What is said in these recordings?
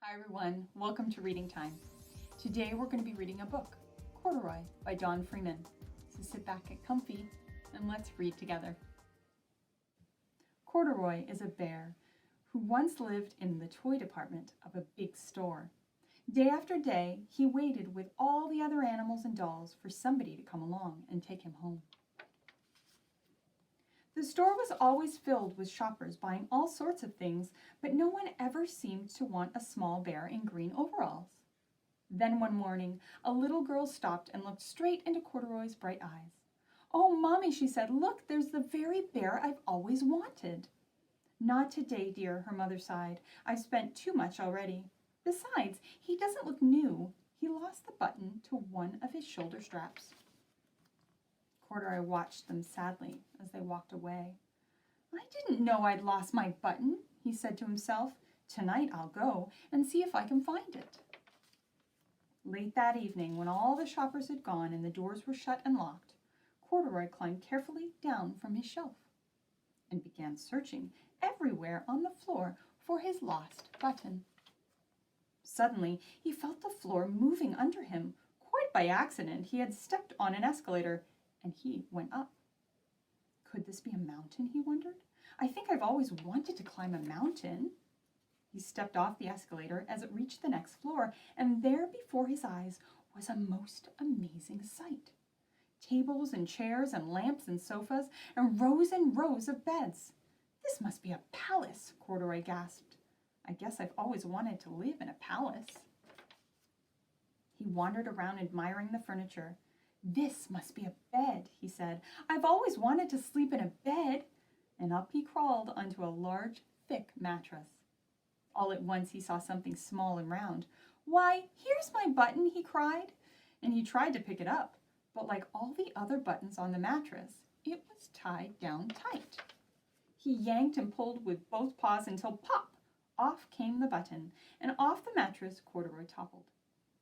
Hi everyone, welcome to Reading Time. Today we're going to be reading a book, Corduroy by Don Freeman. So sit back, get comfy, and let's read together. Corduroy is a bear who once lived in the toy department of a big store. Day after day, he waited with all the other animals and dolls for somebody to come along and take him home. The store was always filled with shoppers buying all sorts of things, but no one ever seemed to want a small bear in green overalls. Then one morning, a little girl stopped and looked straight into Corduroy's bright eyes. "Oh, Mommy," she said, "look, there's the very bear I've always wanted." "Not today, dear," her mother sighed. "I've spent too much already. Besides, he doesn't look new. He lost the button to one of his shoulder straps." Corduroy watched them sadly as they walked away. "I didn't know I'd lost my button," he said to himself. "Tonight I'll go and see if I can find it." Late that evening, when all the shoppers had gone and the doors were shut and locked, Corduroy climbed carefully down from his shelf and began searching everywhere on the floor for his lost button. Suddenly, he felt the floor moving under him. Quite by accident, he had stepped on an escalator, and he went up. Could this be a mountain, he wondered? "I think I've always wanted to climb a mountain." He stepped off the escalator as it reached the next floor, and there before his eyes was a most amazing sight. Tables and chairs and lamps and sofas and rows of beds. "This must be a palace," Corduroy gasped. "I guess I've always wanted to live in a palace." He wandered around admiring the furniture. "This must be a bed," he said. "I've always wanted to sleep in a bed." And up he crawled onto a large, thick mattress. All at once he saw something small and round. "Why, here's my button," he cried. And he tried to pick it up, but like all the other buttons on the mattress, it was tied down tight. He yanked and pulled with both paws until pop! Off came the button, and off the mattress Corduroy toppled.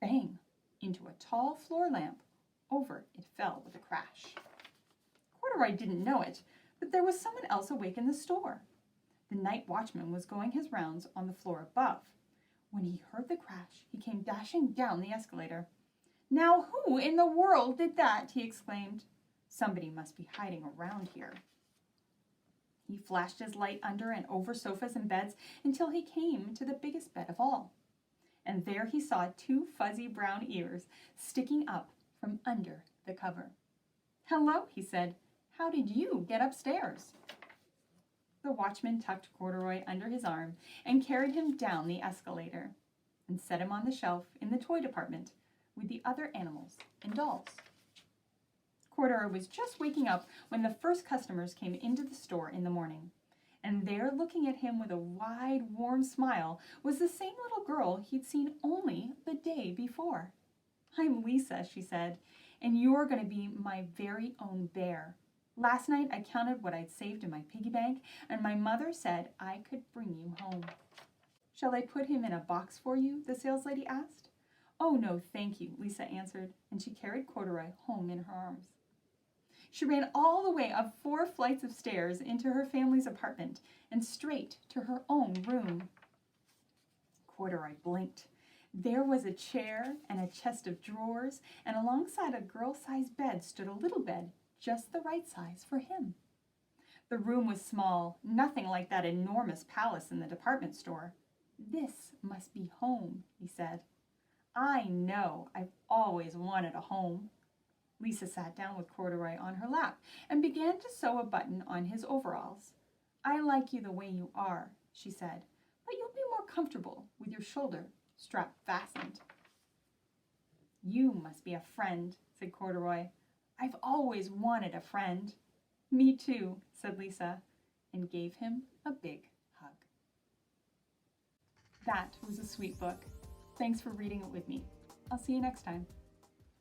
Bang! Into a tall floor lamp. Over it fell with a crash. Corduroy didn't know it, but there was someone else awake in the store. The night watchman was going his rounds on the floor above. When he heard the crash, he came dashing down the escalator. "Now who in the world did that?" he exclaimed. "Somebody must be hiding around here." He flashed his light under and over sofas and beds until he came to the biggest bed of all. And there he saw two fuzzy brown ears sticking up from under the cover. "Hello," he said. "How did you get upstairs?" The watchman tucked Corduroy under his arm and carried him down the escalator and set him on the shelf in the toy department with the other animals and dolls. Corduroy was just waking up when the first customers came into the store in the morning. And there, looking at him with a wide, warm smile, was the same little girl he'd seen only the day before. "I'm Lisa," she said, "and you're going to be my very own bear. Last night I counted what I'd saved in my piggy bank, and my mother said I could bring you home." "Shall I put him in a box for you?" the saleslady asked. "Oh, no, thank you," Lisa answered, and she carried Corduroy home in her arms. She ran all the way up 4 flights of stairs into her family's apartment and straight to her own room. Corduroy blinked. There was a chair and a chest of drawers, and alongside a girl-sized bed stood a little bed just the right size for him. The room was small, nothing like that enormous palace in the department store. "This must be home," he said. "I know, I've always wanted a home." Lisa sat down with Corduroy on her lap and began to sew a button on his overalls. "I like you the way you are," she said, "but you'll be more comfortable with your shoulder strap fastened." "You must be a friend," said Corduroy. "I've always wanted a friend." "Me too," said Lisa, and gave him a big hug. That was a sweet book. Thanks for reading it with me. I'll see you next time.